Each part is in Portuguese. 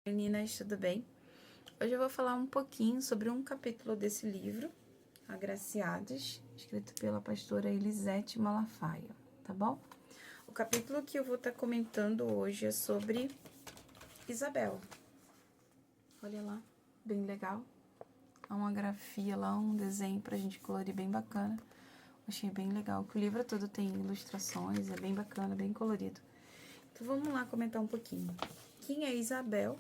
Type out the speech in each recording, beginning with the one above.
Meninas, tudo bem? Hoje eu vou falar um pouquinho sobre um capítulo desse livro, Agraciadas, escrito pela pastora Elisete Malafaia, tá bom? O capítulo que eu vou estar comentando hoje é sobre Isabel. Olha lá, bem legal. Há uma grafia lá, um desenho pra gente colorir bem bacana. Achei bem legal, que o livro todo tem ilustrações, é bem bacana, bem colorido. Então vamos lá comentar um pouquinho. Quem é Isabel?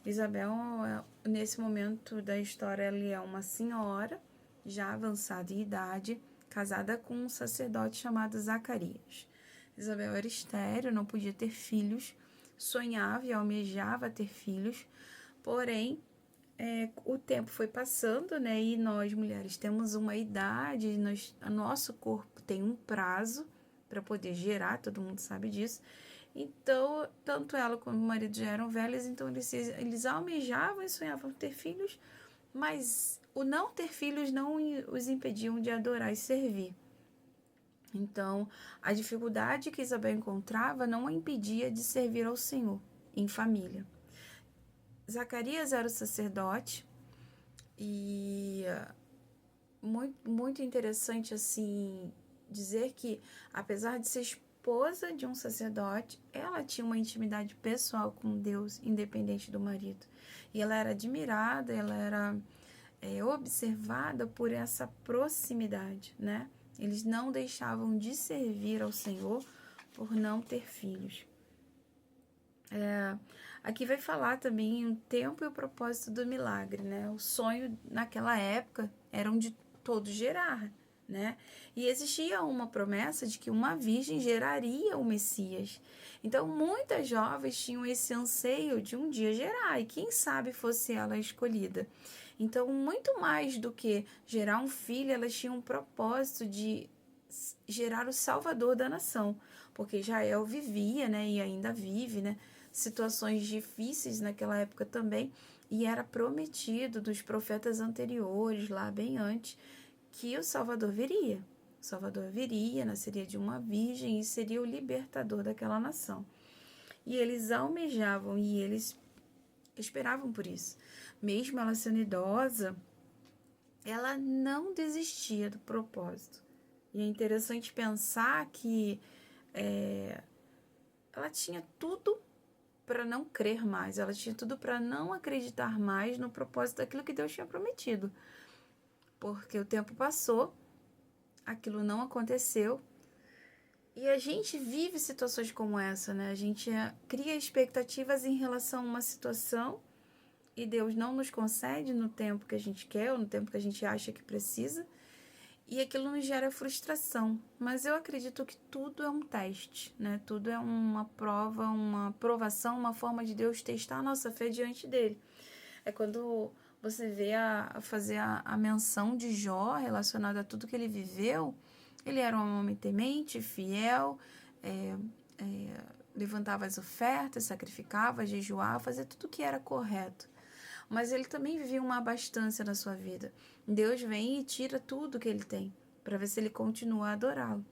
Isabel, nesse momento da história, ela é uma senhora, já avançada em idade, casada com um sacerdote chamado Zacarias. Isabel era estéril, não podia ter filhos, sonhava e almejava ter filhos, porém, o tempo foi passando, né? E nós, mulheres, temos uma idade, o nosso corpo tem um prazo para poder gerar, todo mundo sabe disso. Então, tanto ela como o marido já eram velhos, então eles almejavam e sonhavam ter filhos, mas o não ter filhos não os impediam de adorar e servir. Então, a dificuldade que Isabel encontrava não a impedia de servir ao Senhor em família. Zacarias era o sacerdote e muito interessante assim dizer que, apesar de ser esposa de um sacerdote, ela tinha uma intimidade pessoal com Deus, independente do marido. E ela era admirada, ela era observada por essa proximidade, né? Eles não deixavam de servir ao Senhor por não ter filhos. Aqui vai falar também o tempo e o propósito do milagre, né? O sonho naquela época era de todos gerar, né? E existia uma promessa de que uma virgem geraria o Messias. Então, muitas jovens tinham esse anseio de um dia gerar, e quem sabe fosse ela a escolhida. Então, muito mais do que gerar um filho, elas tinham um propósito de gerar o Salvador da nação, porque Israel vivia, né, e ainda vive, né, situações difíceis naquela época também, e era prometido dos profetas anteriores, lá bem antes, que o Salvador viria. O Salvador viria, nasceria de uma virgem e seria o libertador daquela nação. E eles almejavam e eles esperavam por isso. Mesmo ela sendo idosa, ela não desistia do propósito. E é interessante pensar que ela tinha tudo para não crer mais, ela tinha tudo para não acreditar mais no propósito daquilo que Deus tinha prometido. Porque o tempo passou, aquilo não aconteceu, e a gente vive situações como essa, né? A gente cria expectativas em relação a uma situação e Deus não nos concede no tempo que a gente quer ou no tempo que a gente acha que precisa, e aquilo nos gera frustração. Mas eu acredito que tudo é um teste, né? Tudo é uma prova, uma provação, uma forma de Deus testar a nossa fé diante dele. É quando você vê fazer a menção de Jó relacionada a tudo que ele viveu. Ele era um homem temente, fiel, levantava as ofertas, sacrificava, jejuava, fazia tudo o que era correto. Mas ele também vivia uma abastança na sua vida. Deus vem e tira tudo que ele tem, para ver se ele continua a adorá-lo.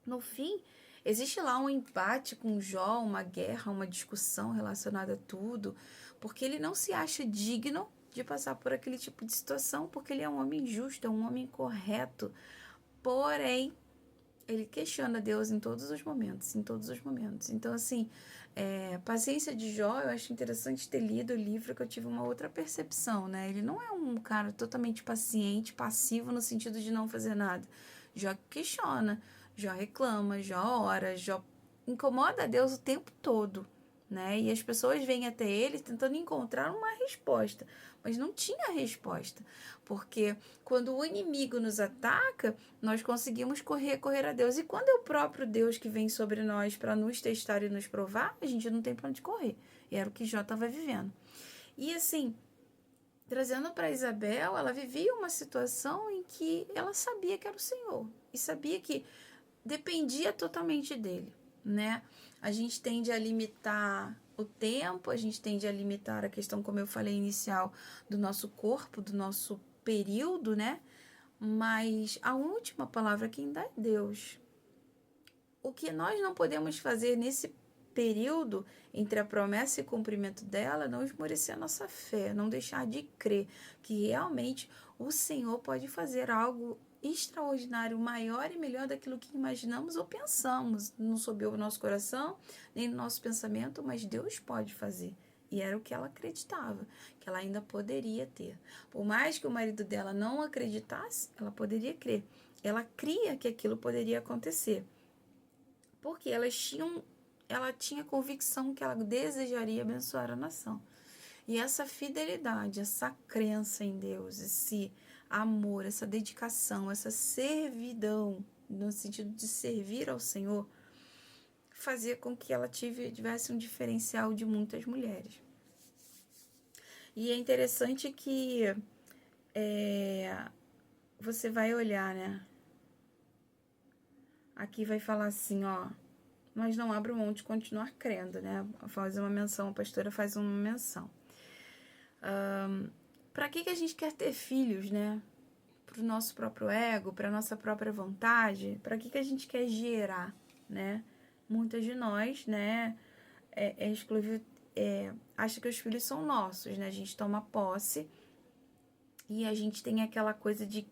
No fim, existe lá um empate com Jó, uma guerra, uma discussão relacionada a tudo, porque ele não se acha digno de passar por aquele tipo de situação, porque ele é um homem justo, é um homem correto. Porém, ele questiona Deus em todos os momentos, em todos os momentos. Então, assim, Paciência de Jó, eu acho interessante ter lido o livro, que eu tive uma outra percepção, né? Ele não é um cara totalmente paciente, passivo, no sentido de não fazer nada. Jó questiona, Jó reclama, Jó ora, Jó incomoda a Deus o tempo todo, né? E as pessoas vêm até ele tentando encontrar uma resposta, mas não tinha resposta, porque quando o inimigo nos ataca, nós conseguimos correr a Deus, e quando é o próprio Deus que vem sobre nós para nos testar e nos provar, a gente não tem para onde correr. E era o que Jó estava vivendo. E assim, trazendo para Isabel, ela vivia uma situação em que ela sabia que era o Senhor e sabia que dependia totalmente dele, né? A gente tende a limitar o tempo, a gente tende a limitar a questão, como eu falei inicial, do nosso corpo, do nosso período, né? Mas a última palavra quem dá é Deus. O que nós não podemos fazer nesse período entre a promessa e o cumprimento dela, não esmorecer a nossa fé, não deixar de crer que realmente o Senhor pode fazer algo extraordinário, maior e melhor daquilo que imaginamos ou pensamos. Não soube o nosso coração, nem no nosso pensamento, mas Deus pode fazer. E era o que ela acreditava, que ela ainda poderia ter. Por mais que o marido dela não acreditasse, ela poderia crer. Ela cria que aquilo poderia acontecer. Porque ela tinha convicção que ela desejaria abençoar a nação. E essa fidelidade, essa crença em Deus, esse amor, essa dedicação, essa servidão, no sentido de servir ao Senhor, fazia com que ela tivesse um diferencial de muitas mulheres. E é interessante que você vai olhar, né? Aqui vai falar assim, ó, mas não abra mão de continuar crendo, né? Faz uma menção, a pastora faz uma menção. Para que a gente quer ter filhos, né? Para o nosso próprio ego, para a nossa própria vontade? Para que a gente quer gerar, né? Muitas de nós, né? Acha que os filhos são nossos, né? A gente toma posse e a gente tem aquela coisa de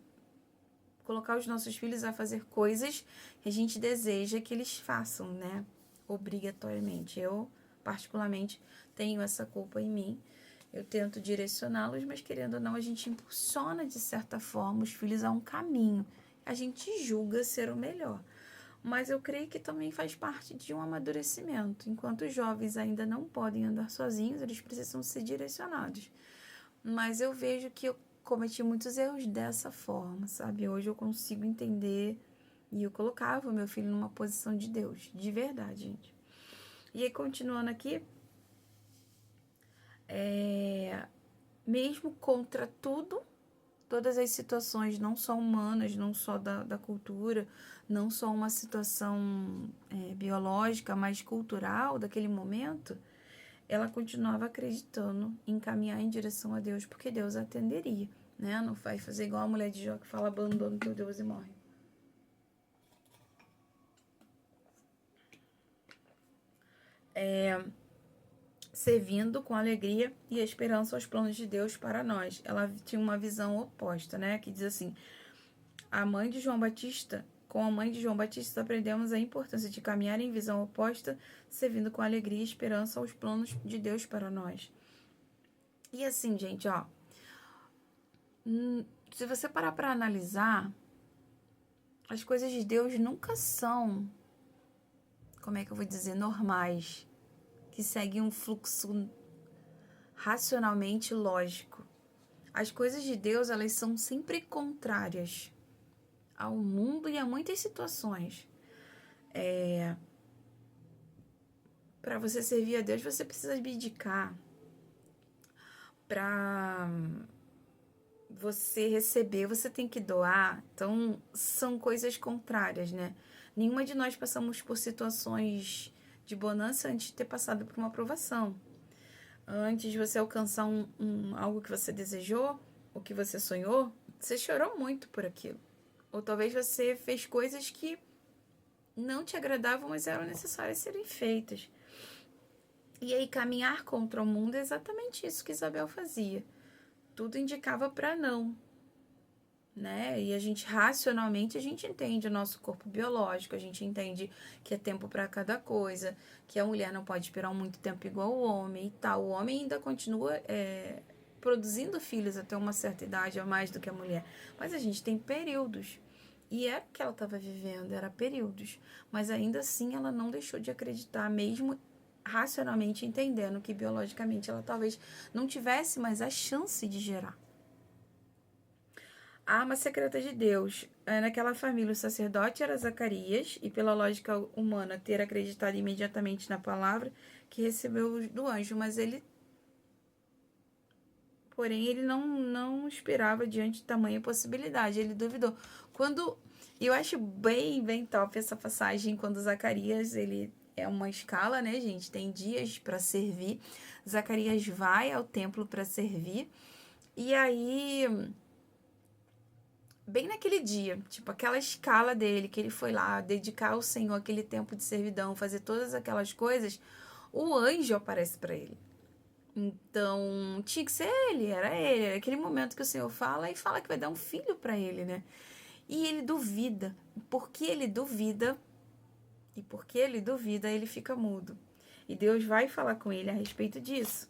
colocar os nossos filhos a fazer coisas que a gente deseja que eles façam, né? Obrigatoriamente. Eu, particularmente, tenho essa culpa em mim. Eu tento direcioná-los, mas querendo ou não, a gente impulsiona, de certa forma, os filhos a um caminho. A gente julga ser o melhor. Mas eu creio que também faz parte de um amadurecimento. Enquanto os jovens ainda não podem andar sozinhos, eles precisam ser direcionados. Mas eu vejo que eu cometi muitos erros dessa forma, sabe? Hoje eu consigo entender e eu colocava o meu filho numa posição de Deus, de verdade, gente. E aí, continuando aqui, mesmo contra tudo, todas as situações, não só humanas, não só da cultura, não só uma situação biológica, mas cultural daquele momento, ela continuava acreditando em caminhar em direção a Deus, porque Deus a atenderia, né? Não vai fazer igual a mulher de Jó que fala, abandona teu Deus e morre. Servindo com alegria e esperança aos planos de Deus para nós. Ela tinha uma visão oposta, né? Que diz assim, com a mãe de João Batista, aprendemos a importância de caminhar em visão oposta, servindo com alegria e esperança aos planos de Deus para nós. E assim, gente, ó, se você parar para analisar, as coisas de Deus nunca são, como é que eu vou dizer, normais, que seguem um fluxo racionalmente lógico. As coisas de Deus, elas são sempre contrárias ao mundo e a muitas situações. Para você servir a Deus, você precisa abdicar. Para você receber, você tem que doar. Então, são coisas contrárias, né? Nenhuma de nós passamos por situações de bonança antes de ter passado por uma provação. Antes de você alcançar algo que você desejou, o que você sonhou, você chorou muito por aquilo. Ou talvez você fez coisas que não te agradavam, mas eram necessárias serem feitas. E aí, caminhar contra o mundo é exatamente isso que Isabel fazia. Tudo indicava para não, né? E a gente, racionalmente, a gente entende o nosso corpo biológico, a gente entende que é tempo para cada coisa, que a mulher não pode esperar muito tempo igual o homem e tal. O homem ainda continua produzindo filhos até uma certa idade, a mais do que a mulher. Mas a gente tem períodos. E era o que ela estava vivendo, era períodos. Mas ainda assim ela não deixou de acreditar, mesmo racionalmente entendendo que biologicamente ela talvez não tivesse mais a chance de gerar. A arma secreta de Deus. Naquela família, o sacerdote era Zacarias, e pela lógica humana, ter acreditado imediatamente na palavra que recebeu do anjo, mas porém, ele não esperava diante de tamanha possibilidade, ele duvidou. Eu acho bem top essa passagem, quando Zacarias, ele é uma escala, né, gente? Tem dias para servir. Zacarias vai ao templo para servir. E aí, bem naquele dia, tipo, aquela escala dele, que ele foi lá dedicar ao Senhor aquele tempo de servidão, fazer todas aquelas coisas, o anjo aparece para ele. Então, tinha que ser ele, era aquele momento que o Senhor fala e fala que vai dar um filho para ele, né? E ele duvida. Porque ele duvida, ele fica mudo. E Deus vai falar com ele a respeito disso.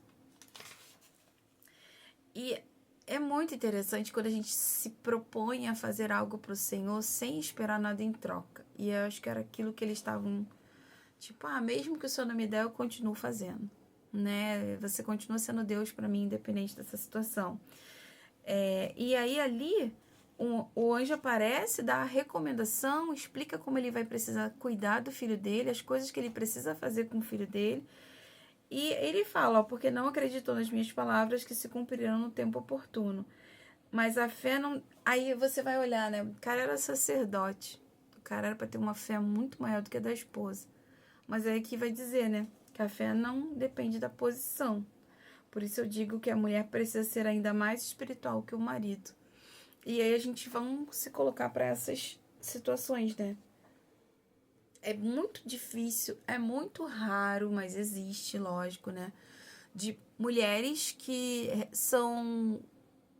E é muito interessante quando a gente se propõe a fazer algo para o Senhor sem esperar nada em troca. E eu acho que era aquilo que eles estavam, tipo, mesmo que o Senhor não me der, eu continuo fazendo, né? Você continua sendo Deus para mim, independente dessa situação. E aí ali, o anjo aparece, dá a recomendação, explica como ele vai precisar cuidar do filho dele, as coisas que ele precisa fazer com o filho dele. E ele fala, porque não acreditou nas minhas palavras que se cumprirão no tempo oportuno. Mas a fé não... Aí você vai olhar, né? O cara era sacerdote. O cara era para ter uma fé muito maior do que a da esposa. Mas aí que vai dizer, né? Que a fé não depende da posição. Por isso eu digo que a mulher precisa ser ainda mais espiritual que o marido. E aí a gente vai se colocar para essas situações, né? É muito difícil, é muito raro, mas existe, lógico, né? De mulheres que são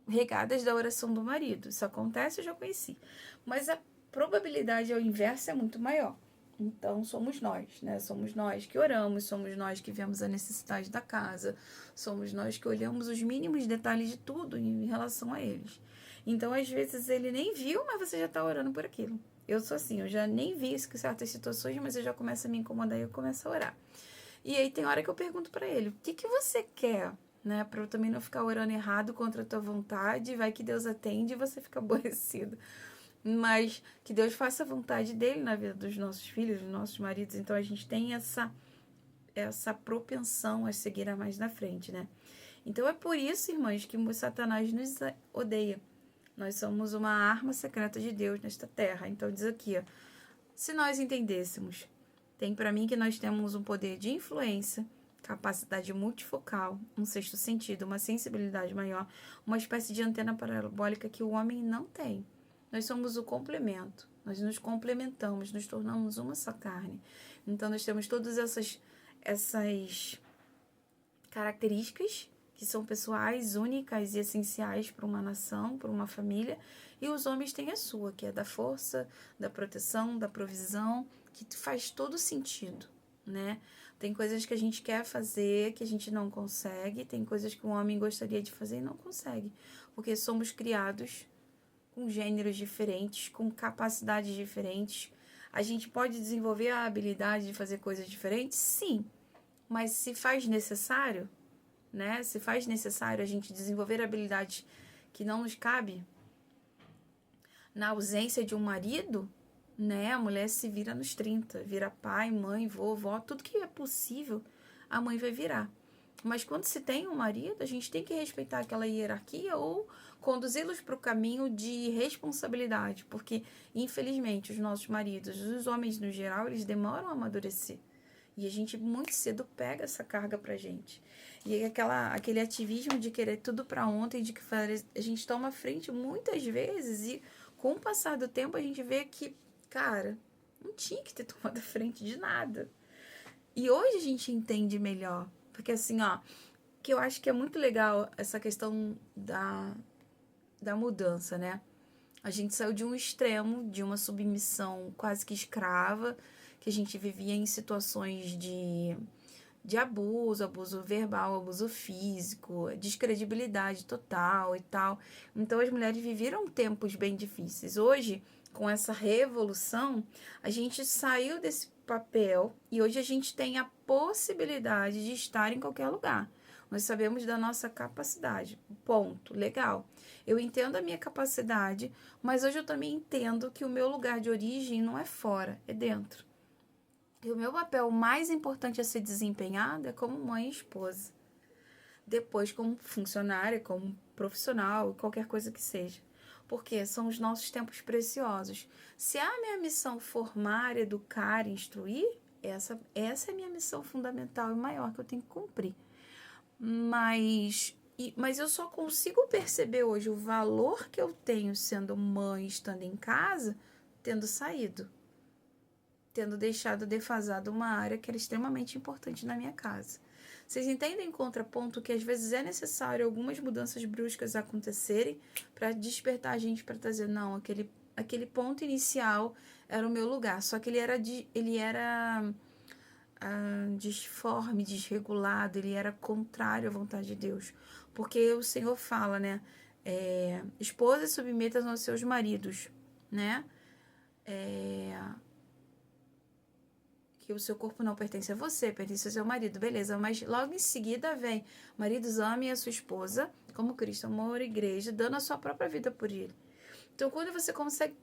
regadas da oração do marido. Isso acontece, eu já conheci. Mas a probabilidade ao inverso é muito maior. Então, somos nós, né? Somos nós que oramos, somos nós que vemos a necessidade da casa, somos nós que olhamos os mínimos detalhes de tudo em relação a eles. Então, às vezes, ele nem viu, mas você já está orando por aquilo. Eu sou assim, eu já nem vi certas situações, mas eu já começo a me incomodar e eu começo a orar. E aí tem hora que eu pergunto para ele, o que você quer? Né, para eu também não ficar orando errado contra a tua vontade, vai que Deus atende e você fica aborrecido. Mas que Deus faça a vontade dele na vida dos nossos filhos, dos nossos maridos. Então a gente tem essa propensão a seguir a mais na frente, né? Então é por isso, irmãs, que o Satanás nos odeia. Nós somos uma arma secreta de Deus nesta terra. Então diz aqui, ó, se nós entendêssemos, tem para mim que nós temos um poder de influência, capacidade multifocal, um sexto sentido, uma sensibilidade maior, uma espécie de antena parabólica que o homem não tem. Nós somos o complemento, nós nos complementamos, nos tornamos uma só carne. Então, nós temos todas essas características que são pessoais, únicas e essenciais para uma nação, para uma família, e os homens têm a sua, que é da força, da proteção, da provisão, que faz todo sentido, né? Tem coisas que a gente quer fazer, que a gente não consegue, tem coisas que o homem gostaria de fazer e não consegue, porque somos criados com gêneros diferentes, com capacidades diferentes. A gente pode desenvolver a habilidade de fazer coisas diferentes? Sim, mas se faz necessário, né? Se faz necessário a gente desenvolver habilidades que não nos cabe, na ausência de um marido, né? A mulher se vira nos 30, vira pai, mãe, vovó, tudo que é possível, a mãe vai virar. Mas quando se tem um marido, a gente tem que respeitar aquela hierarquia ou conduzi-los para o caminho de responsabilidade, porque, infelizmente, os nossos maridos, os homens no geral, eles demoram a amadurecer. E a gente muito cedo pega essa carga pra gente. E aquele ativismo de querer tudo para ontem, de que a gente toma frente muitas vezes e com o passar do tempo a gente vê que, cara, não tinha que ter tomado a frente de nada. E hoje a gente entende melhor. Porque assim, ó, que eu acho que é muito legal essa questão da mudança, né? A gente saiu de um extremo, de uma submissão quase que escrava, que a gente vivia em situações de abuso verbal, abuso físico, descredibilidade total e tal. Então as mulheres viveram tempos bem difíceis. Hoje, com essa revolução, a gente saiu desse papel e hoje a gente tem a possibilidade de estar em qualquer lugar. Nós sabemos da nossa capacidade. Ponto. Legal. Eu entendo a minha capacidade, mas hoje eu também entendo que o meu lugar de origem não é fora, é dentro. E o meu papel mais importante a ser desempenhado é como mãe e esposa. Depois como funcionária, como profissional, qualquer coisa que seja. Porque são os nossos tempos preciosos. Se a minha missão formar, educar, instruir, essa é a minha missão fundamental e maior que eu tenho que cumprir. Mas eu só consigo perceber hoje o valor que eu tenho sendo mãe, estando em casa, tendo saído. tendo deixado defasada uma área que era extremamente importante na minha casa. Vocês entendem em contraponto que às vezes é necessário algumas mudanças bruscas acontecerem para despertar a gente para trazer, não, aquele ponto inicial era o meu lugar, só que ele era disforme, desregulado, ele era contrário à vontade de Deus. Porque o Senhor fala, né? Esposas submetam aos seus maridos, né? Que o seu corpo não pertence a você, pertence ao seu marido, beleza. Mas logo em seguida vem, maridos, amem a sua esposa, como Cristo amou a igreja, dando a sua própria vida por ele. Então, quando você consegue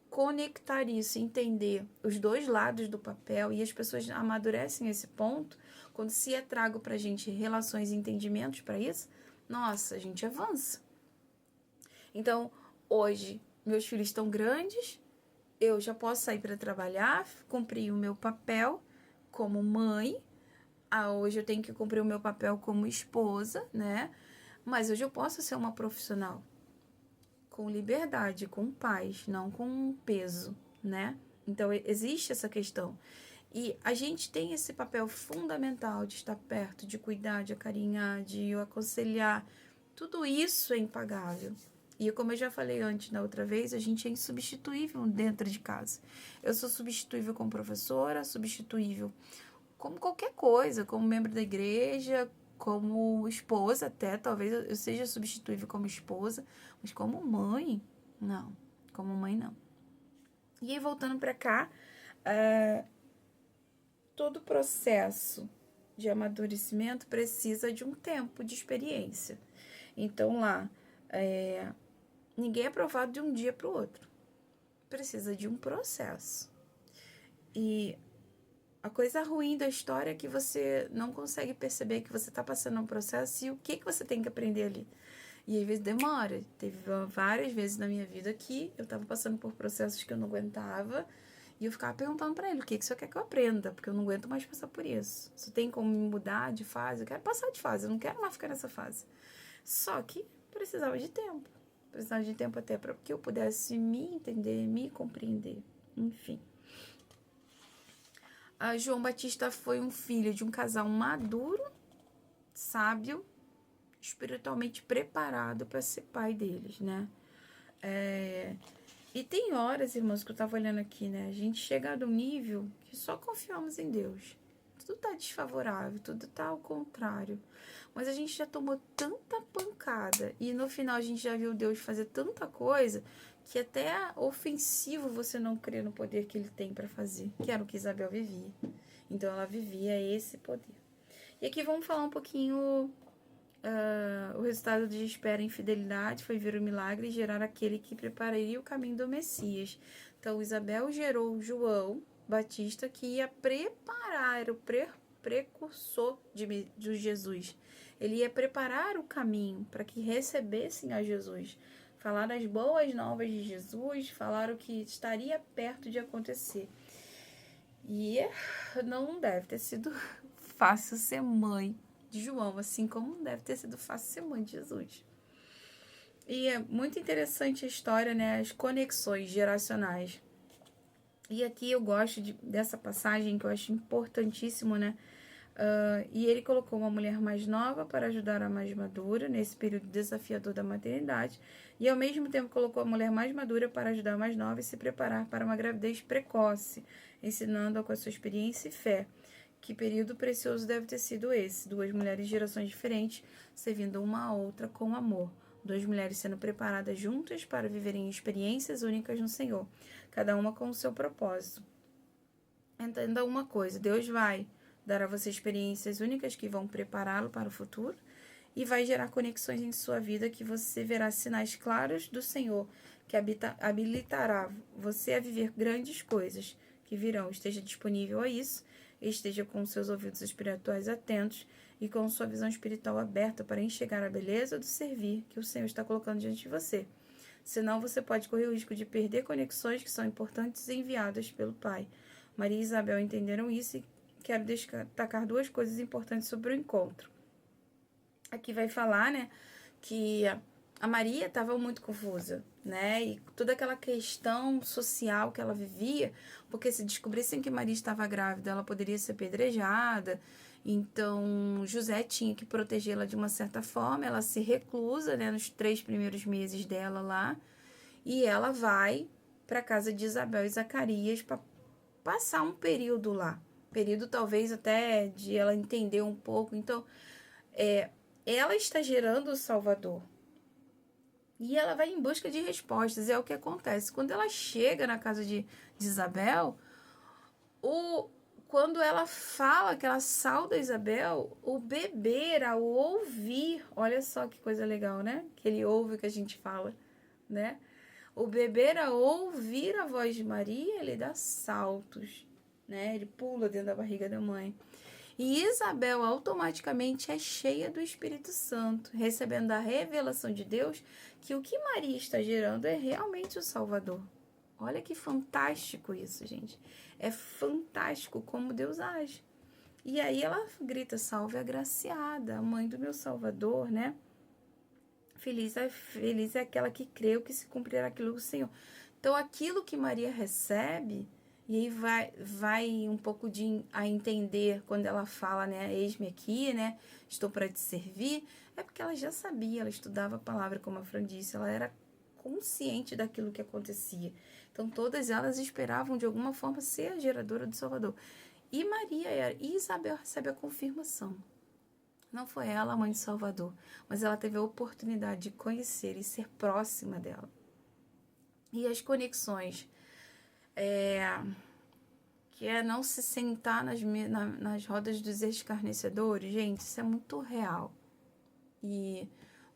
conectar isso, entender os dois lados do papel, e as pessoas amadurecem esse ponto, quando se é trago pra gente relações e entendimentos para isso, nossa, a gente avança. Então, hoje, meus filhos estão grandes, eu já posso sair para trabalhar, cumprir o meu papel como mãe. Hoje eu tenho que cumprir o meu papel como esposa, né? Mas hoje eu posso ser uma profissional com liberdade, com paz, não com peso, né? Então existe essa questão. E a gente tem esse papel fundamental de estar perto, de cuidar, de acarinhar, de aconselhar. Tudo isso é impagável. E como eu já falei antes, na outra vez, a gente é insubstituível dentro de casa. Eu sou substituível como professora, substituível como qualquer coisa, como membro da igreja, como esposa até, talvez eu seja substituível como esposa, mas como mãe, não. Como mãe, não. E aí, voltando para cá, todo processo de amadurecimento precisa de um tempo de experiência. Então, lá, ninguém é aprovado de um dia para o outro. Precisa de um processo. E a coisa ruim da história é que você não consegue perceber que você está passando um processo e o que você tem que aprender ali. E às vezes demora. Teve várias vezes na minha vida que eu estava passando por processos que eu não aguentava e eu ficava perguntando para ele o que o senhor quer que eu aprenda, porque eu não aguento mais passar por isso. Se tem como me mudar de fase, eu quero passar de fase, eu não quero mais ficar nessa fase. Só que precisava de tempo. Precisava de tempo até para que eu pudesse me entender, me compreender. Enfim. João Batista foi um filho de um casal maduro, sábio, espiritualmente preparado para ser pai deles, né? E tem horas, irmãos, que eu tava olhando aqui, né? A gente chega num nível que só confiamos em Deus. Tudo tá desfavorável, tudo tá ao contrário. Mas a gente já tomou tanta pancada e no final a gente já viu Deus fazer tanta coisa que até é ofensivo você não crer no poder que ele tem para fazer, que era o que Isabel vivia. Então ela vivia esse poder. E aqui vamos falar um pouquinho o resultado de espera e infidelidade foi ver o milagre e gerar aquele que prepararia o caminho do Messias. Então Isabel gerou João Batista, que ia preparar, era o precursor de Jesus. Ele ia preparar o caminho para que recebessem a Jesus. Falar as boas novas de Jesus, falar o que estaria perto de acontecer. E não deve ter sido fácil ser mãe de João, assim como não deve ter sido fácil ser mãe de Jesus. E é muito interessante a história, né? As conexões geracionais. E aqui eu gosto dessa passagem que eu acho importantíssimo, né? E ele colocou uma mulher mais nova para ajudar a mais madura nesse período desafiador da maternidade e ao mesmo tempo colocou a mulher mais madura para ajudar a mais nova e se preparar para uma gravidez precoce, ensinando-a com a sua experiência e fé. Que período precioso deve ter sido esse? Duas mulheres de gerações diferentes, servindo uma a outra com amor. Duas mulheres sendo preparadas juntas para viverem experiências únicas no Senhor, cada uma com o seu propósito. Entenda uma coisa, Deus vai dar a você experiências únicas que vão prepará-lo para o futuro e vai gerar conexões em sua vida que você verá sinais claros do Senhor, que habilitará você a viver grandes coisas que virão. Esteja disponível a isso, esteja com seus ouvidos espirituais atentos e com sua visão espiritual aberta para enxergar a beleza do servir que o Senhor está colocando diante de você. Senão você pode correr o risco de perder conexões que são importantes e enviadas pelo Pai. Maria e Isabel entenderam isso e quero destacar duas coisas importantes sobre o encontro. Aqui vai falar, né, que a Maria estava muito confusa, né? E toda aquela questão social que ela vivia, porque se descobrissem que Maria estava grávida, ela poderia ser apedrejada. Então, José tinha que protegê-la de uma certa forma. Ela se reclusa, né, nos 3 primeiros meses dela lá. E ela vai para a casa de Isabel e Zacarias para passar um período lá. Período talvez até de ela entender um pouco. Então, ela está gerando o Salvador. E ela vai em busca de respostas. É o que acontece. Quando ela chega na casa de Isabel, quando ela fala que ela sauda Isabel, o bebê, ao ouvir, olha só que coisa legal, né? Que ele ouve o que a gente fala, né? O bebê, ao ouvir a voz de Maria, ele dá saltos, né? Ele pula dentro da barriga da mãe. E Isabel automaticamente é cheia do Espírito Santo, recebendo a revelação de Deus que o que Maria está gerando é realmente o Salvador. Olha que fantástico isso, gente. É fantástico como Deus age. E aí ela grita, salve a agraciada, a mãe do meu Salvador, né? Feliz é aquela que creu que se cumprirá aquilo do Senhor. Então, aquilo que Maria recebe, e aí vai um pouco a entender quando ela fala, né, eis-me aqui, né, estou para te servir, é porque ela já sabia, ela estudava a palavra, como a Fran disse, ela era consciente daquilo que acontecia. Então, todas elas esperavam, de alguma forma, ser a geradora do Salvador. E e Isabel recebe a confirmação. Não foi ela a mãe de Salvador, mas ela teve a oportunidade de conhecer e ser próxima dela. E as conexões, que é não se sentar nas rodas dos escarnecedores, gente, isso é muito real. E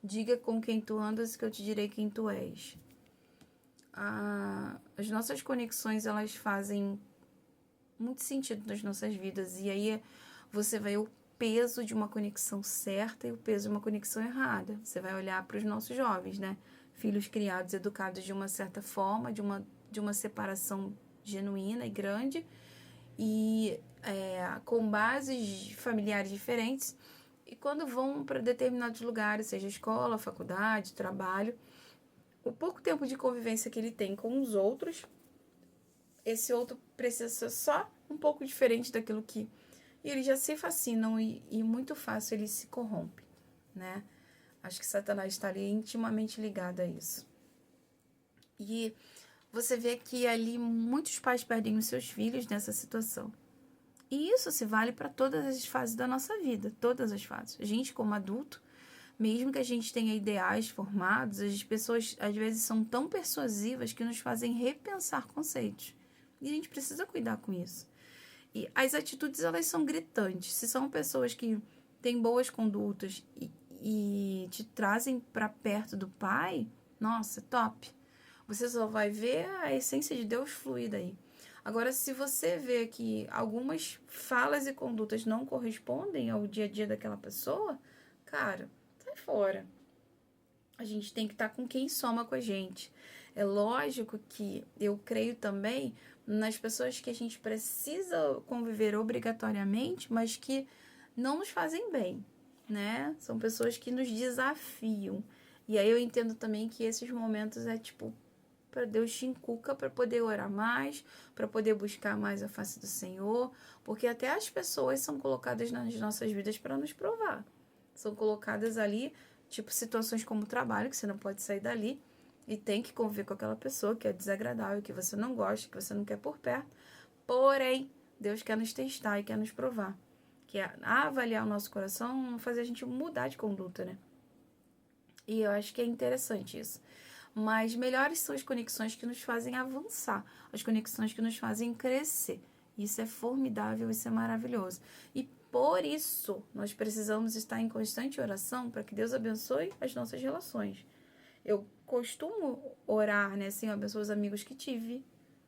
diga com quem tu andas que eu te direi quem tu és. As nossas conexões, elas fazem muito sentido nas nossas vidas. E aí você vai o peso de uma conexão certa e o peso de uma conexão errada. Você vai olhar para os nossos jovens, né? Filhos criados, educados de uma certa forma, de uma separação genuína e grande, e com bases familiares diferentes. E quando vão para determinados lugares, seja escola, faculdade, trabalho, o pouco tempo de convivência que ele tem com os outros, esse outro precisa ser só um pouco diferente daquilo que... E eles já se fascinam e muito fácil ele se corrompe, né? Acho que Satanás está ali intimamente ligado a isso. E você vê que ali muitos pais perdem os seus filhos nessa situação. E isso se vale para todas as fases da nossa vida, todas as fases. A gente, como adulto, mesmo que a gente tenha ideais formados, as pessoas às vezes são tão persuasivas que nos fazem repensar conceitos. E a gente precisa cuidar com isso. E as atitudes, elas são gritantes. Se são pessoas que têm boas condutas e te trazem para perto do Pai, nossa, top. Você só vai ver a essência de Deus fluir daí. Agora, se você vê que algumas falas e condutas não correspondem ao dia a dia daquela pessoa, cara, sai fora. A gente tem que estar com quem soma com a gente. É lógico que eu creio também nas pessoas que a gente precisa conviver obrigatoriamente, mas que não nos fazem bem, né? São pessoas que nos desafiam. E aí eu entendo também que esses momentos é tipo, para Deus te inculca para poder orar mais, para poder buscar mais a face do Senhor, porque até as pessoas são colocadas nas nossas vidas para nos provar. São colocadas ali, tipo situações como o trabalho, que você não pode sair dali e tem que conviver com aquela pessoa que é desagradável, que você não gosta, que você não quer por perto. Porém, Deus quer nos testar e quer nos provar. Que é avaliar o nosso coração, fazer a gente mudar de conduta, né? E eu acho que é interessante isso. Mas melhores são as conexões que nos fazem avançar, as conexões que nos fazem crescer. Isso é formidável, isso é maravilhoso. E por isso, nós precisamos estar em constante oração para que Deus abençoe as nossas relações. Eu costumo orar, né? Senhor, abençoa os amigos que tive,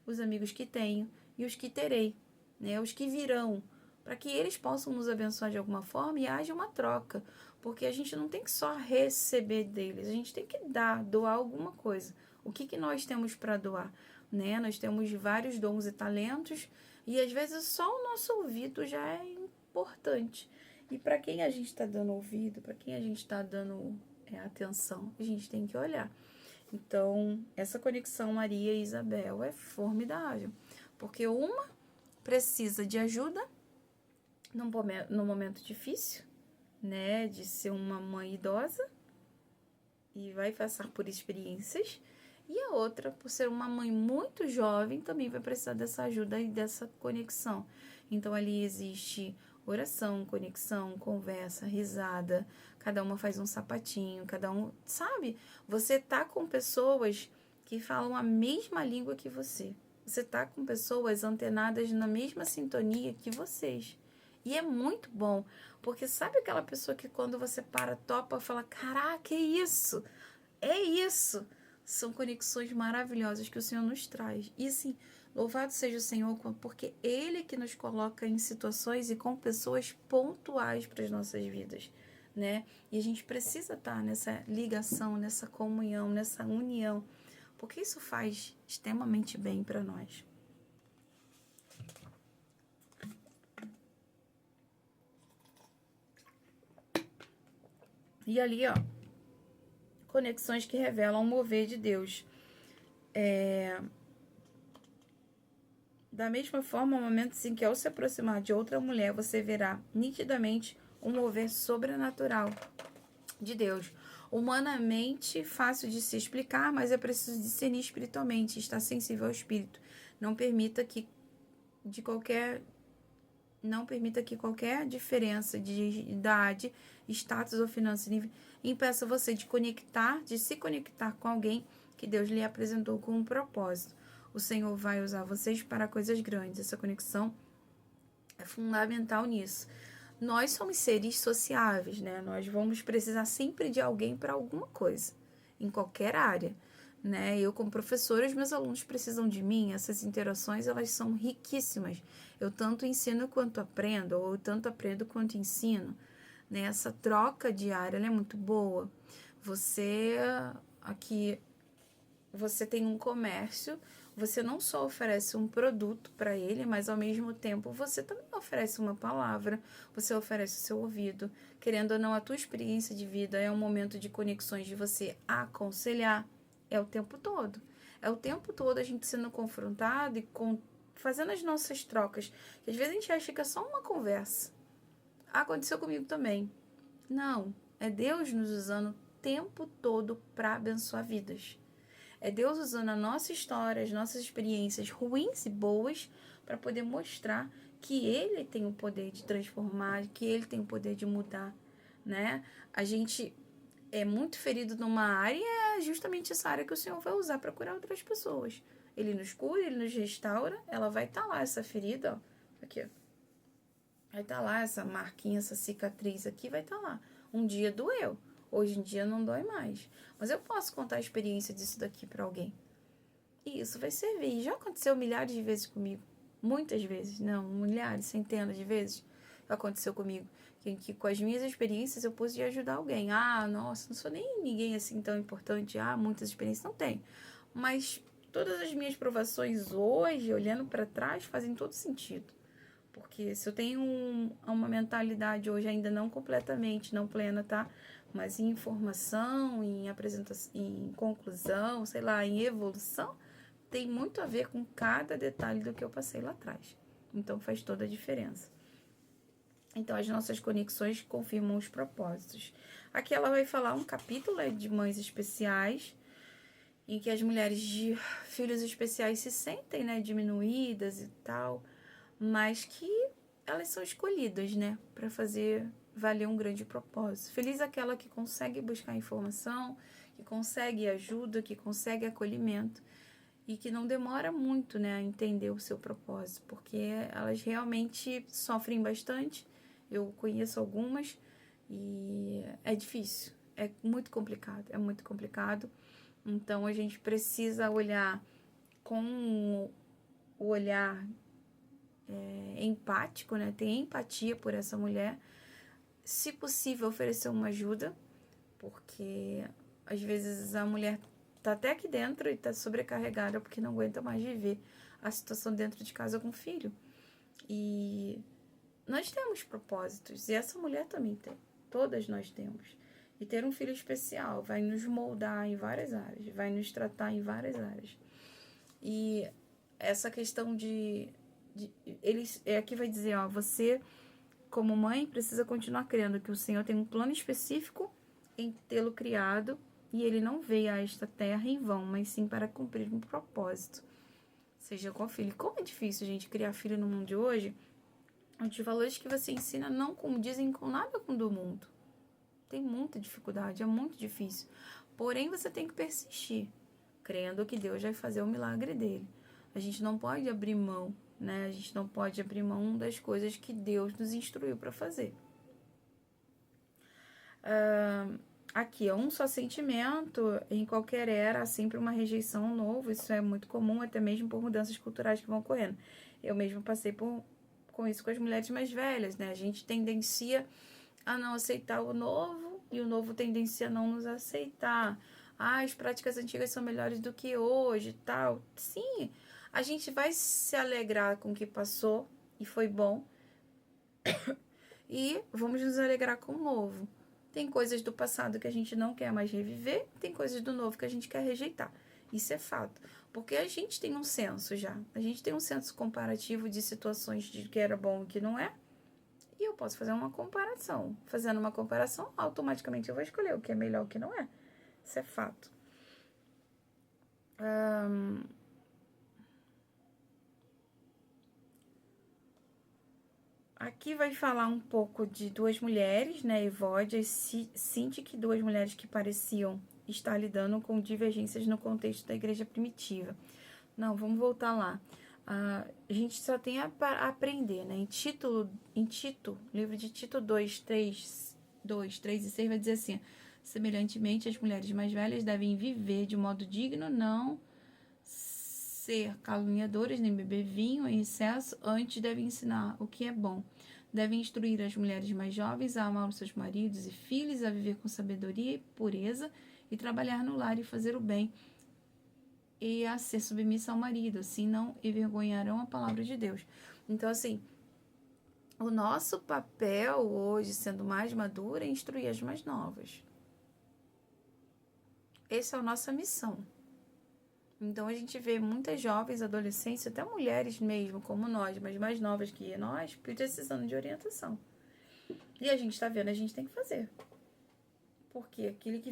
os amigos que tenho e os que terei, né? Os que virão, para que eles possam nos abençoar de alguma forma e haja uma troca. Porque a gente não tem que só receber deles, a gente tem que doar alguma coisa. O que nós temos para doar? Né? Nós temos vários dons e talentos e às vezes só o nosso ouvido já é importante. E para quem a gente está dando ouvido, para quem a gente está dando é a atenção. A gente tem que olhar. Então, essa conexão Maria e Isabel é formidável, porque uma precisa de ajuda no momento difícil, né, de ser uma mãe idosa e vai passar por experiências, e a outra, por ser uma mãe muito jovem, também vai precisar dessa ajuda e dessa conexão. Então, ali existe oração, conexão, conversa, risada, cada uma faz um sapatinho, cada um, sabe? Você tá com pessoas que falam a mesma língua que você. Você tá com pessoas antenadas na mesma sintonia que vocês. E é muito bom, porque sabe aquela pessoa que quando você para, topa, fala, caraca, é isso, é isso. São conexões maravilhosas que o Senhor nos traz. E assim, louvado seja o Senhor, porque Ele que nos coloca em situações e com pessoas pontuais para as nossas vidas, né? E a gente precisa estar nessa ligação, nessa comunhão, nessa união, porque isso faz extremamente bem para nós. E ali, ó, conexões que revelam o mover de Deus. Da mesma forma, momentos em que ao se aproximar de outra mulher, você verá nitidamente um mover sobrenatural de Deus. Humanamente fácil de se explicar, mas é preciso discernir espiritualmente, estar sensível ao espírito. Não permita que qualquer diferença de idade, status ou finanças impeça você de se conectar com alguém que Deus lhe apresentou com um propósito. O Senhor vai usar vocês para coisas grandes. Essa conexão é fundamental nisso. Nós somos seres sociáveis, né? Nós vamos precisar sempre de alguém para alguma coisa, em qualquer área, né? Eu, como professora, os meus alunos precisam de mim. Essas interações, elas são riquíssimas. Eu tanto ensino quanto aprendo, ou eu tanto aprendo quanto ensino, né? Essa troca diária, ela é muito boa. Você tem um comércio, você não só oferece um produto para ele, mas ao mesmo tempo você também oferece uma palavra, você oferece o seu ouvido. Querendo ou não, a tua experiência de vida é um momento de conexões, de você aconselhar. É o tempo todo. É o tempo todo a gente sendo confrontado e fazendo as nossas trocas. Que às vezes a gente acha que é só uma conversa. Aconteceu comigo também. Não, é Deus nos usando o tempo todo para abençoar vidas. É Deus usando a nossa história, as nossas experiências ruins e boas para poder mostrar que Ele tem o poder de transformar, que Ele tem o poder de mudar, né? A gente é muito ferido numa área e é justamente essa área que o Senhor vai usar para curar outras pessoas. Ele nos cura, Ele nos restaura, ela vai estar lá, essa ferida, ó, aqui, ó. Vai estar lá, essa marquinha, essa cicatriz aqui vai estar lá. Um dia doeu. Hoje em dia não dói mais. Mas eu posso contar a experiência disso daqui para alguém. E isso vai servir. Já aconteceu milhares de vezes comigo. Muitas vezes. Não, milhares, centenas de vezes. Aconteceu comigo. Que com as minhas experiências eu pude ajudar alguém. Ah, nossa, não sou nem ninguém assim tão importante. Ah, muitas experiências. Não tem. Mas todas as minhas provações hoje, olhando para trás, fazem todo sentido. Porque se eu tenho uma mentalidade hoje ainda não completamente, não plena, tá? Mas em informação, em apresentação, em conclusão, sei lá, em evolução, tem muito a ver com cada detalhe do que eu passei lá atrás. Então faz toda a diferença. Então as nossas conexões confirmam os propósitos. Aqui ela vai falar um capítulo de mães especiais, em que as mulheres de filhos especiais se sentem, né, diminuídas e tal, mas que elas são escolhidas, né, para fazer valer um grande propósito. Feliz aquela que consegue buscar informação, que consegue ajuda, que consegue acolhimento e que não demora muito, né, a entender o seu propósito, porque elas realmente sofrem bastante. Eu conheço algumas e é difícil, é muito complicado. Então a gente precisa olhar com o olhar empático, né? Ter empatia por essa mulher, se possível oferecer uma ajuda, porque às vezes a mulher tá até aqui dentro e tá sobrecarregada porque não aguenta mais viver a situação dentro de casa com o filho. E nós temos propósitos, e essa mulher também tem, todas nós temos. E ter um filho especial vai nos moldar em várias áreas, vai nos tratar em várias áreas. E essa questão eles aqui vai dizer, ó, você como mãe precisa continuar crendo que o Senhor tem um plano específico em tê-lo criado e ele não veio a esta terra em vão, mas sim para cumprir um propósito. Seja qual filho. Como é difícil, gente, criar filho no mundo de hoje, onde os valores que você ensina não condizem com nada com o do mundo. Tem muita dificuldade, é muito difícil. Porém, você tem que persistir, crendo que Deus vai fazer o milagre dele. A gente não pode abrir mão, né? A gente não pode abrir mão das coisas que Deus nos instruiu para fazer. Aqui, um só sentimento, em qualquer era, há sempre uma rejeição ao novo. Isso é muito comum, até mesmo por mudanças culturais que vão ocorrendo. Eu mesmo passei com isso com as mulheres mais velhas, né? A gente tendencia a não aceitar o novo e o novo tendencia a não nos aceitar. As práticas antigas são melhores do que hoje e tal. Sim, a gente vai se alegrar com o que passou e foi bom e vamos nos alegrar com o novo. Tem coisas do passado que a gente não quer mais reviver, tem coisas do novo que a gente quer rejeitar. Isso é fato. Porque a gente tem um senso já. A gente tem um senso comparativo de situações de que era bom e que não é. E eu posso fazer uma comparação. Fazendo uma comparação, automaticamente eu vou escolher o que é melhor e o que não é. Isso é fato. Aqui vai falar um pouco de duas mulheres, né? Evódia e Sintique, duas mulheres que pareciam estar lidando com divergências no contexto da igreja primitiva. Não, vamos voltar lá. A gente só tem a aprender, né? Em Tito, livro de Tito 2, 3 e 6 vai dizer assim: semelhantemente, as mulheres mais velhas devem viver de modo digno, não ser caluniadoras, nem beber vinho em excesso, antes devem ensinar o que é bom. Devem instruir as mulheres mais jovens a amar os seus maridos e filhos, a viver com sabedoria e pureza, e trabalhar no lar e fazer o bem, e a ser submissa ao marido, assim não envergonharão a palavra de Deus. Então, assim, o nosso papel hoje, sendo mais madura, é instruir as mais novas. Essa é a nossa missão. Então, a gente vê muitas jovens, adolescentes, até mulheres mesmo, como nós, mas mais novas que nós, precisando de orientação. E a gente tá vendo, a gente tem que fazer. Porque aquele que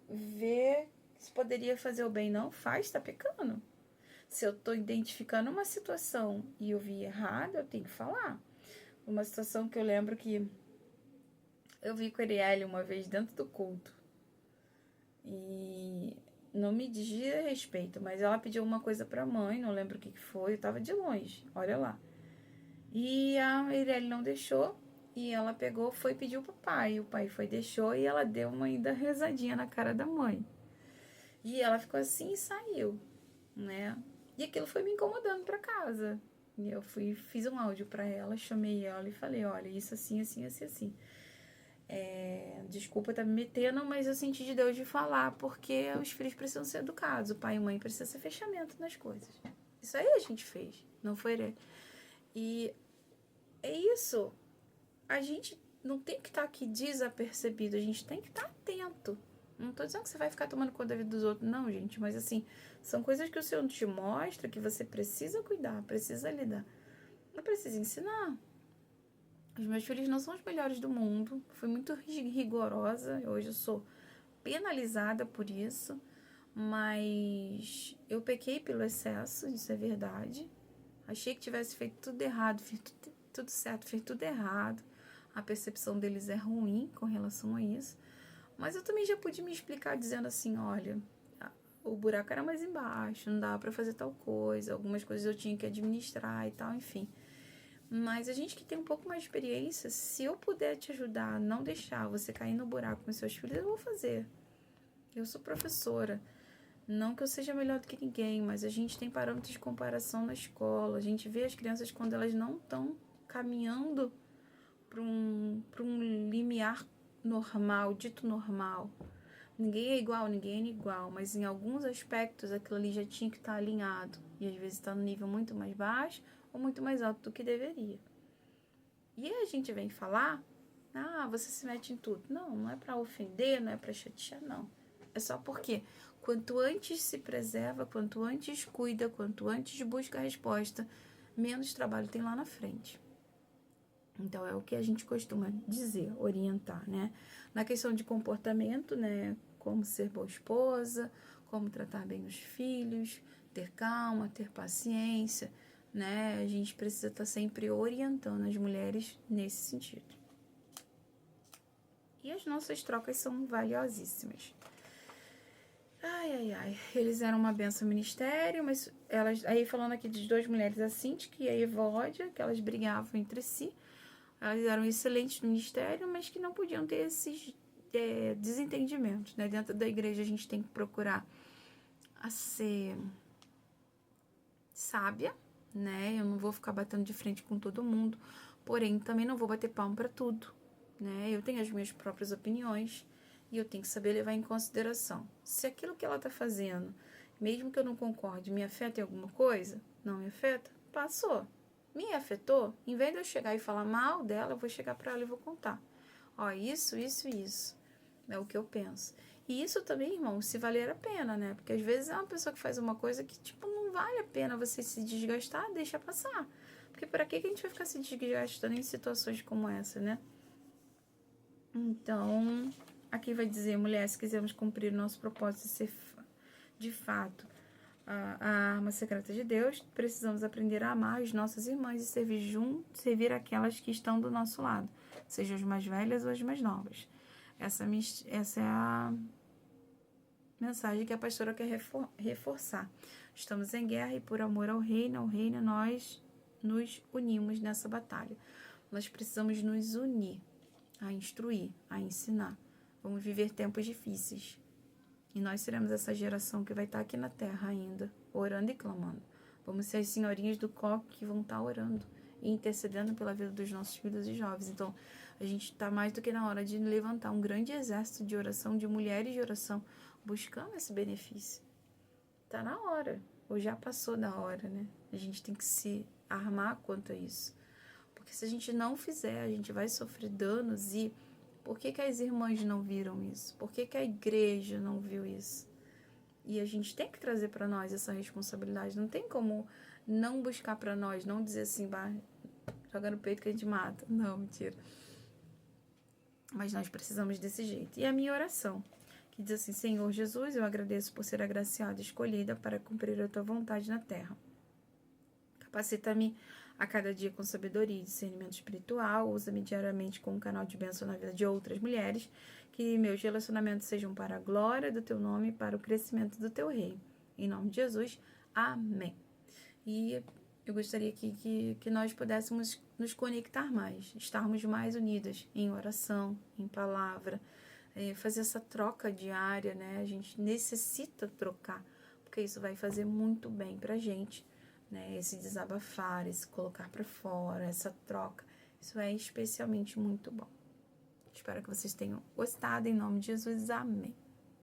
vê se poderia fazer o bem não faz, tá pecando. Se eu tô identificando uma situação e eu vi errado, eu tenho que falar. Uma situação que eu lembro que eu vi com a Arielle uma vez dentro do culto. E não me dizia respeito, mas ela pediu uma coisa pra mãe, não lembro o que foi, eu tava de longe, olha lá. E a Arielle não deixou, e ela pegou, foi pedir o pai, o pai foi, deixou, e ela deu uma ainda rezadinha na cara da mãe. E ela ficou assim e saiu, né? E aquilo foi me incomodando pra casa. E eu fiz um áudio pra ela, chamei ela e falei, olha, isso assim, assim, assim, assim. Desculpa estar me metendo, mas eu senti de Deus de falar, porque os filhos precisam ser educados, o pai e a mãe precisam ser fechamento nas coisas. Isso aí a gente fez, não foi ele. E é isso. A gente não tem que estar aqui desapercebido, a gente tem que estar atento. Não tô dizendo que você vai ficar tomando conta da vida dos outros, não, gente, mas assim, são coisas que o Senhor te mostra que você precisa cuidar, precisa lidar. Não precisa ensinar. Os meus filhos não são os melhores do mundo. Fui muito rigorosa. Hoje eu sou penalizada por isso. Mas eu pequei pelo excesso, isso é verdade. Achei que tivesse feito tudo errado, fiz tudo certo, fiz tudo errado. A percepção deles é ruim com relação a isso. Mas eu também já pude me explicar dizendo assim, olha, o buraco era mais embaixo, não dava pra fazer tal coisa, algumas coisas eu tinha que administrar e tal, enfim. Mas a gente que tem um pouco mais de experiência, se eu puder te ajudar a não deixar você cair no buraco com seus filhos, eu vou fazer. Eu sou professora. Não que eu seja melhor do que ninguém, mas a gente tem parâmetros de comparação na escola. A gente vê as crianças quando elas não estão caminhando para um limiar normal, dito normal. Ninguém é igual, mas em alguns aspectos aquilo ali já tinha que estar alinhado. E às vezes está no nível muito mais baixo ou muito mais alto do que deveria. E a gente vem falar Ah, você se mete em tudo. Não, não é para ofender, não é para chatear, não. É só porque quanto antes se preserva, quanto antes cuida, quanto antes busca a resposta, menos trabalho tem lá na frente. Então, é o que a gente costuma dizer, orientar, né? Na questão de comportamento, né? Como ser boa esposa, como tratar bem os filhos, ter calma, ter paciência, né? A gente precisa estar sempre orientando as mulheres nesse sentido. E as nossas trocas são valiosíssimas. Ai. Eles eram uma benção no ministério, mas elas... Aí falando aqui de duas mulheres, a Cíntia e a Evódia, que elas brigavam entre si. Elas eram excelentes no ministério, mas que não podiam ter esses desentendimentos, né? Dentro da igreja a gente tem que procurar a ser sábia, né? Eu não vou ficar batendo de frente com todo mundo, porém também não vou bater palmo para tudo, né? Eu tenho as minhas próprias opiniões e eu tenho que saber levar em consideração. Se aquilo que ela tá fazendo, mesmo que eu não concorde, me afeta em alguma coisa, não me afeta, passou. Me afetou, em vez de eu chegar e falar mal dela, eu vou chegar para ela e vou contar. Ó, isso. É o que eu penso. E isso também, irmão, se valer a pena, né? Porque às vezes é uma pessoa que faz uma coisa que, tipo, não vale a pena você se desgastar, deixa passar. Porque para que a gente vai ficar se desgastando em situações como essa, né? Então, aqui vai dizer, mulher, se quisermos cumprir o nosso propósito de ser, de fato, a arma secreta de Deus, precisamos aprender a amar as nossas irmãs e servir aquelas que estão do nosso lado, sejam as mais velhas ou as mais novas. Essa é a mensagem que a pastora quer reforçar. Estamos em guerra e por amor ao reino nós nos unimos nessa batalha. Nós precisamos nos unir, a instruir, a ensinar. Vamos viver tempos difíceis. E nós seremos essa geração que vai estar aqui na terra ainda, orando e clamando. Vamos ser as senhorinhas do coque que vão estar orando e intercedendo pela vida dos nossos filhos e jovens. Então, a gente está mais do que na hora de levantar um grande exército de oração, de mulheres de oração, buscando esse benefício. Está na hora, ou já passou da hora, né? A gente tem que se armar quanto a isso. Porque se a gente não fizer, a gente vai sofrer danos e... Por que as irmãs não viram isso? Por que a igreja não viu isso? E a gente tem que trazer para nós essa responsabilidade. Não tem como não buscar para nós, não dizer assim, joga no peito que a gente mata. Não, mentira. Mas nós precisamos desse jeito. E a minha oração, que diz assim, Senhor Jesus, eu agradeço por ser agraciada e escolhida para cumprir a tua vontade na terra. Capacita-me a cada dia com sabedoria e discernimento espiritual, usa-me diariamente como um canal de bênção na vida de outras mulheres, que meus relacionamentos sejam para a glória do teu nome e para o crescimento do teu reino. Em nome de Jesus, amém. E eu gostaria que nós pudéssemos nos conectar mais, estarmos mais unidas em oração, em palavra, fazer essa troca diária, né? A gente necessita trocar, porque isso vai fazer muito bem pra gente. Né, esse desabafar, esse colocar para fora, essa troca, isso é especialmente muito bom. Espero que vocês tenham gostado, em nome de Jesus, amém.